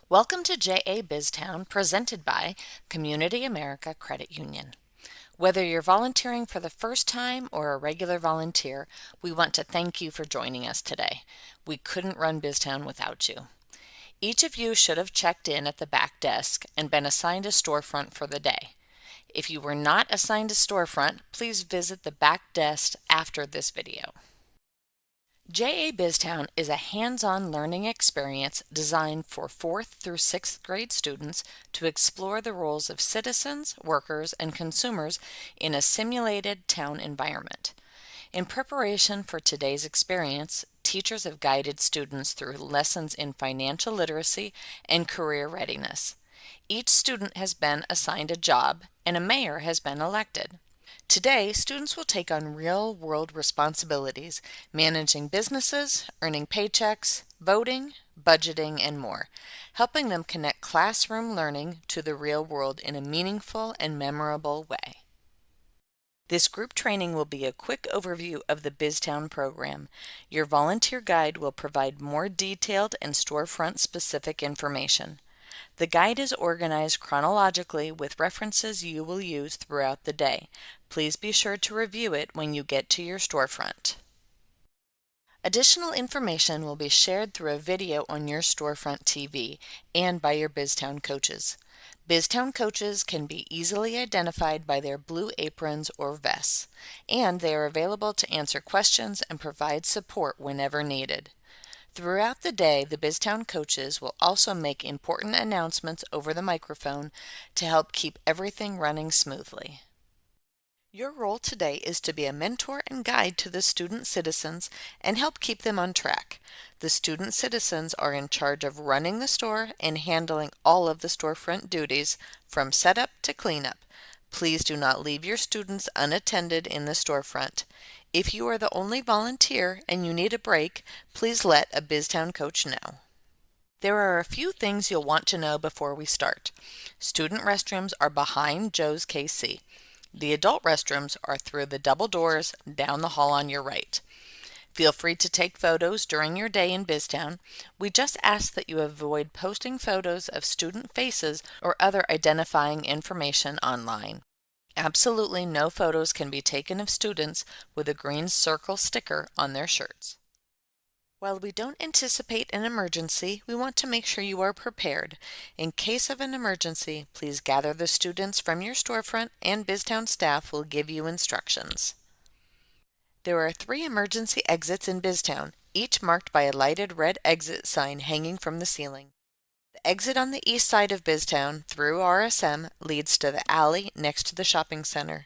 Welcome to JA BizTown, presented by CommunityAmerica Credit Union. Whether you're volunteering for the first time or a regular volunteer, we want to thank you for joining us today. We couldn't run BizTown without you. Each of you should have checked in at the back desk and been assigned a storefront for the day. If you were not assigned a storefront, please visit the back desk after this video. JA BizTown is a hands-on learning experience designed for 4th through 6th grade students to explore the roles of citizens, workers, and consumers in a simulated town environment. In preparation for today's experience, teachers have guided students through lessons in financial literacy and career readiness. Each student has been assigned a job, and a mayor has been elected. Today, students will take on real-world responsibilities, managing businesses, earning paychecks, voting, budgeting, and more, helping them connect classroom learning to the real world in a meaningful and memorable way. This group training will be a quick overview of the BizTown program. Your volunteer guide will provide more detailed and storefront-specific information. The guide is organized chronologically with references you will use throughout the day. Please be sure to review it when you get to your storefront. Additional information will be shared through a video on your storefront TV and by your BizTown coaches. BizTown coaches can be easily identified by their blue aprons or vests, and they are available to answer questions and provide support whenever needed. Throughout the day, the BizTown coaches will also make important announcements over the microphone to help keep everything running smoothly. Your role today is to be a mentor and guide to the student citizens and help keep them on track. The student citizens are in charge of running the store and handling all of the storefront duties from setup to cleanup. Please do not leave your students unattended in the storefront. If you are the only volunteer and you need a break, please let a BizTown coach know. There are a few things you'll want to know before we start. Student restrooms are behind Joe's KC. The adult restrooms are through the double doors down the hall on your right. Feel free to take photos during your day in BizTown. We just ask that you avoid posting photos of student faces or other identifying information online. Absolutely no photos can be taken of students with a green circle sticker on their shirts. While we don't anticipate an emergency, we want to make sure you are prepared. In case of an emergency, please gather the students from your storefront and BizTown staff will give you instructions. There are 3 emergency exits in BizTown, each marked by a lighted red exit sign hanging from the ceiling. The exit on the east side of BizTown through RSM leads to the alley next to the shopping center.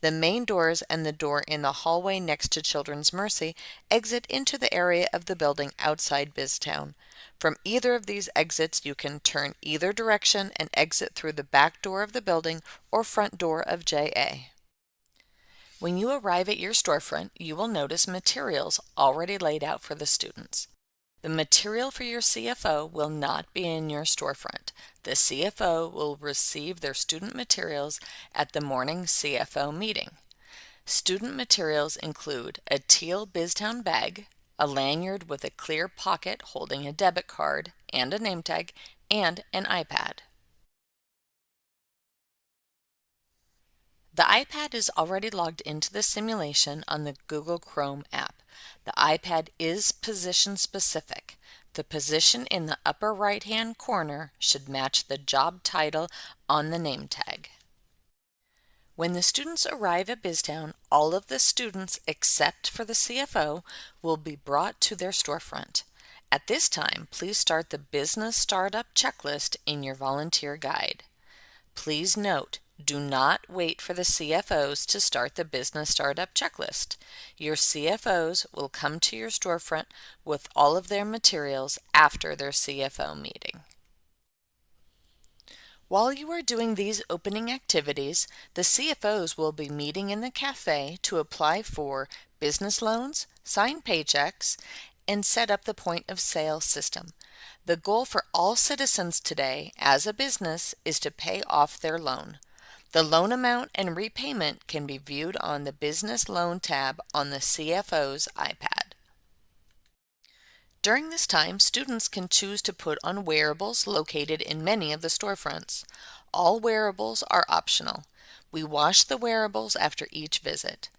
The main doors and the door in the hallway next to Children's Mercy exit into the area of the building outside BizTown. From either of these exits, you can turn either direction and exit through the back door of the building or front door of JA. When you arrive at your storefront, you will notice materials already laid out for the students. The material for your CFO will not be in your storefront. The CFO will receive their student materials at the morning CFO meeting. Student materials include a teal BizTown bag, a lanyard with a clear pocket holding a debit card and a name tag, and an iPad. The iPad is already logged into the simulation on the Google Chrome app. The iPad is position specific. The position in the upper right-hand corner should match the job title on the name tag. When the students arrive at BizTown, all of the students except for the CFO will be brought to their storefront. At this time, please start the Business Startup Checklist in your volunteer guide. Please note, do not wait for the CFOs to start the Business Startup Checklist. Your CFOs will come to your storefront with all of their materials after their CFO meeting. While you are doing these opening activities, the CFOs will be meeting in the cafe to apply for business loans, sign paychecks, and set up the point of sale system. The goal for all citizens today as a business is to pay off their loan. The loan amount and repayment can be viewed on the Business Loan tab on the CFO's iPad. During this time, students can choose to put on wearables located in many of the storefronts. All wearables are optional. We wash the wearables after each visit.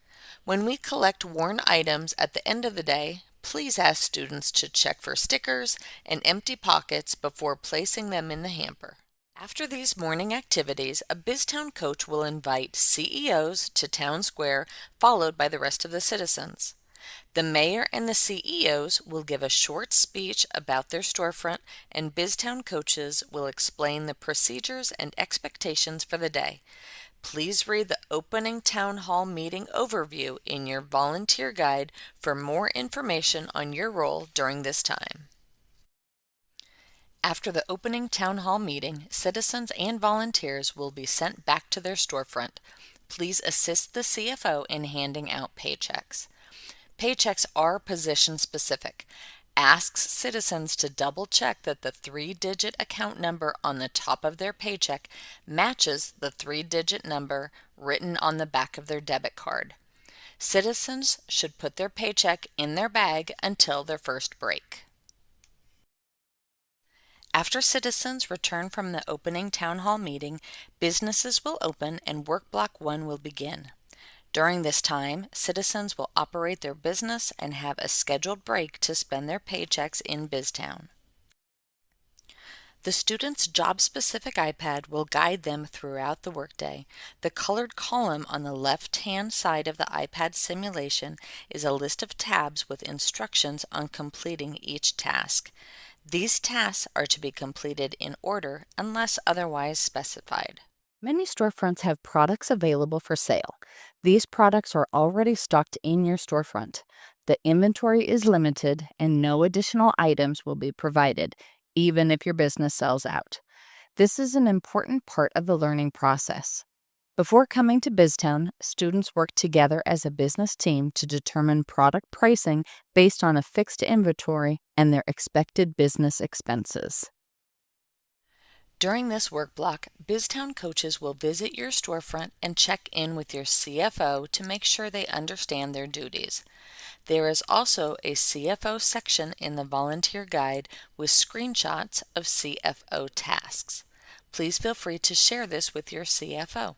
When we collect worn items at the end of the day, please ask students to check for stickers and empty pockets before placing them in the hamper. After these morning activities, a BizTown coach will invite CEOs to Town Square, followed by the rest of the citizens. The mayor and the CEOs will give a short speech about their storefront, and BizTown coaches will explain the procedures and expectations for the day. Please read the opening town hall meeting overview in your volunteer guide for more information on your role during this time. After the opening town hall meeting, citizens and volunteers will be sent back to their storefront. Please assist the CFO in handing out paychecks. Paychecks are position specific. Asks citizens to double check that the 3-digit account number on the top of their paycheck matches the 3-digit number written on the back of their debit card. Citizens should put their paycheck in their bag until their first break. After citizens return from the opening town hall meeting, businesses will open and work block 1 will begin. During this time, citizens will operate their business and have a scheduled break to spend their paychecks in BizTown. The student's job-specific iPad will guide them throughout the workday. The colored column on the left-hand side of the iPad simulation is a list of tabs with instructions on completing each task. These tasks are to be completed in order unless otherwise specified. Many storefronts have products available for sale. These products are already stocked in your storefront. The inventory is limited and no additional items will be provided, even if your business sells out. This is an important part of the learning process. Before coming to BizTown, students work together as a business team to determine product pricing based on a fixed inventory and their expected business expenses. During this work block, BizTown coaches will visit your storefront and check in with your CFO to make sure they understand their duties. There is also a CFO section in the volunteer guide with screenshots of CFO tasks. Please feel free to share this with your CFO.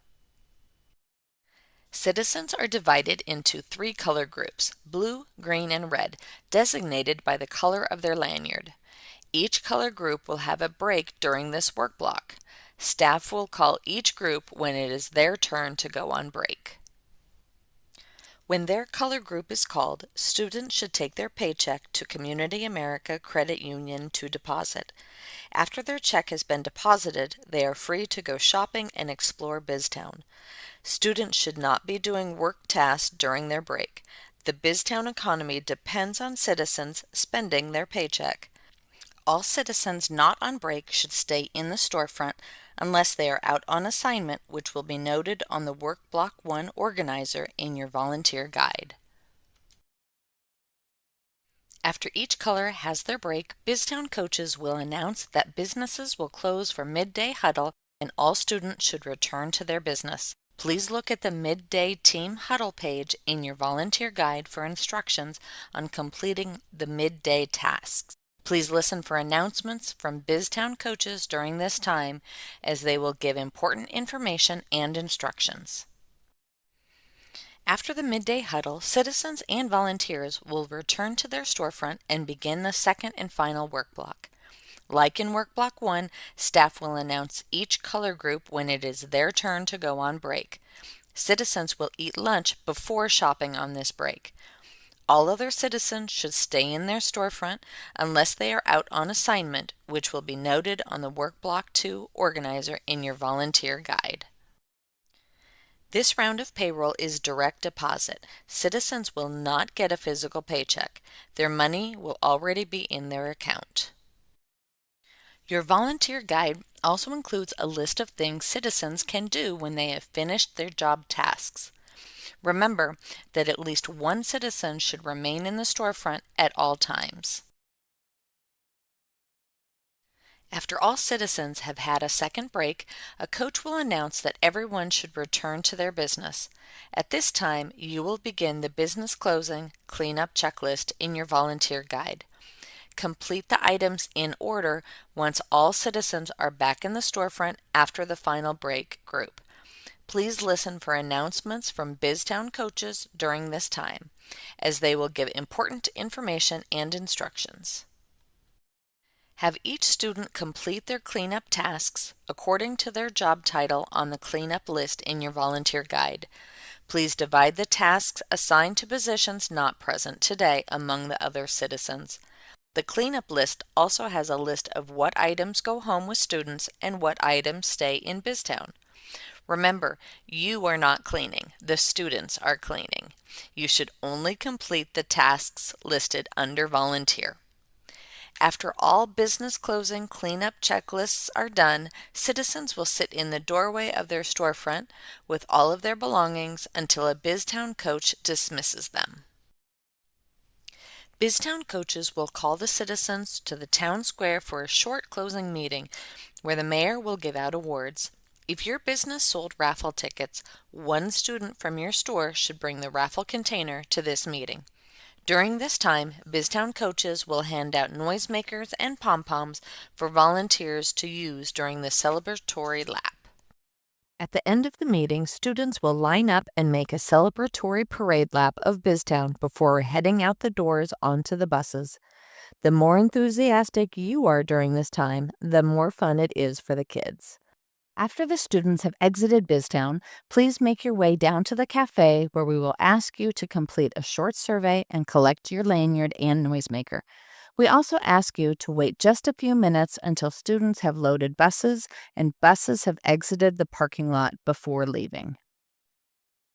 Citizens are divided into 3 color groups, blue, green, and red, designated by the color of their lanyard. Each color group will have a break during this work block. Staff will call each group when it is their turn to go on break. When their color group is called, students should take their paycheck to CommunityAmerica Credit Union to deposit. After their check has been deposited, they are free to go shopping and explore BizTown. Students should not be doing work tasks during their break. The BizTown economy depends on citizens spending their paycheck. All citizens not on break should stay in the storefront unless they are out on assignment, which will be noted on the Work Block 1 organizer in your volunteer guide. After each color has their break, BizTown coaches will announce that businesses will close for midday huddle and all students should return to their business. Please look at the Midday Team Huddle page in your volunteer guide for instructions on completing the midday tasks. Please listen for announcements from BizTown coaches during this time as they will give important information and instructions. After the midday huddle, citizens and volunteers will return to their storefront and begin the second and final work block. Like in Work Block 1, staff will announce each color group when it is their turn to go on break. Citizens will eat lunch before shopping on this break. All other citizens should stay in their storefront unless they are out on assignment, which will be noted on the Work Block 2 organizer in your volunteer guide. This round of payroll is direct deposit. Citizens will not get a physical paycheck. Their money will already be in their account. Your volunteer guide also includes a list of things citizens can do when they have finished their job tasks. Remember that at least one citizen should remain in the storefront at all times. After all citizens have had a second break, a coach will announce that everyone should return to their business. At this time, you will begin the business closing cleanup checklist in your volunteer guide. Complete the items in order once all citizens are back in the storefront after the final break group. Please listen for announcements from BizTown coaches during this time, as they will give important information and instructions. Have each student complete their cleanup tasks according to their job title on the cleanup list in your volunteer guide. Please divide the tasks assigned to positions not present today among the other citizens. The cleanup list also has a list of what items go home with students and what items stay in BizTown. Remember, you are not cleaning, the students are cleaning. You should only complete the tasks listed under volunteer. After all business closing cleanup checklists are done, citizens will sit in the doorway of their storefront with all of their belongings until a BizTown coach dismisses them. BizTown coaches will call the citizens to the town square for a short closing meeting where the mayor will give out awards. If your business sold raffle tickets, one student from your store should bring the raffle container to this meeting. During this time, BizTown coaches will hand out noisemakers and pom-poms for volunteers to use during the celebratory lap. At the end of the meeting, students will line up and make a celebratory parade lap of BizTown before heading out the doors onto the buses. The more enthusiastic you are during this time, the more fun it is for the kids. After the students have exited BizTown, please make your way down to the cafe where we will ask you to complete a short survey and collect your lanyard and noisemaker. We also ask you to wait just a few minutes until students have loaded buses and buses have exited the parking lot before leaving.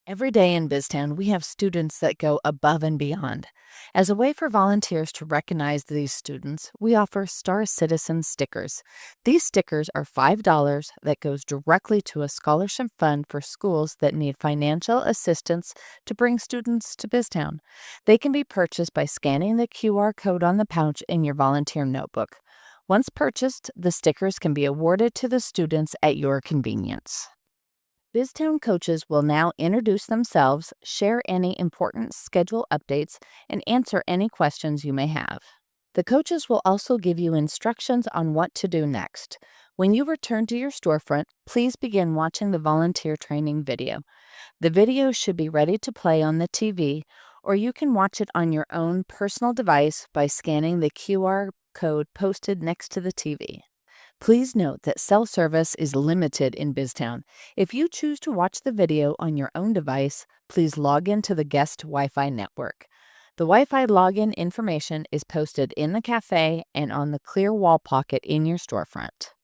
Every day in BizTown, we have students that go above and beyond. As a way for volunteers to recognize these students, we offer Star Citizen stickers. These stickers are $5 that goes directly to a scholarship fund for schools that need financial assistance to bring students to BizTown. They can be purchased by scanning the QR code on the pouch in your volunteer notebook. Once purchased, the stickers can be awarded to the students at your convenience. BizTown coaches will now introduce themselves, share any important schedule updates, and answer any questions you may have. The coaches will also give you instructions on what to do next. When you return to your storefront, please begin watching the volunteer training video. The video should be ready to play on the TV, or you can watch it on your own personal device by scanning the QR code posted next to the TV. Please note that cell service is limited in BizTown. If you choose to watch the video on your own device, please log into the guest Wi-Fi network. The Wi-Fi login information is posted in the cafe and on the clear wall pocket in your storefront.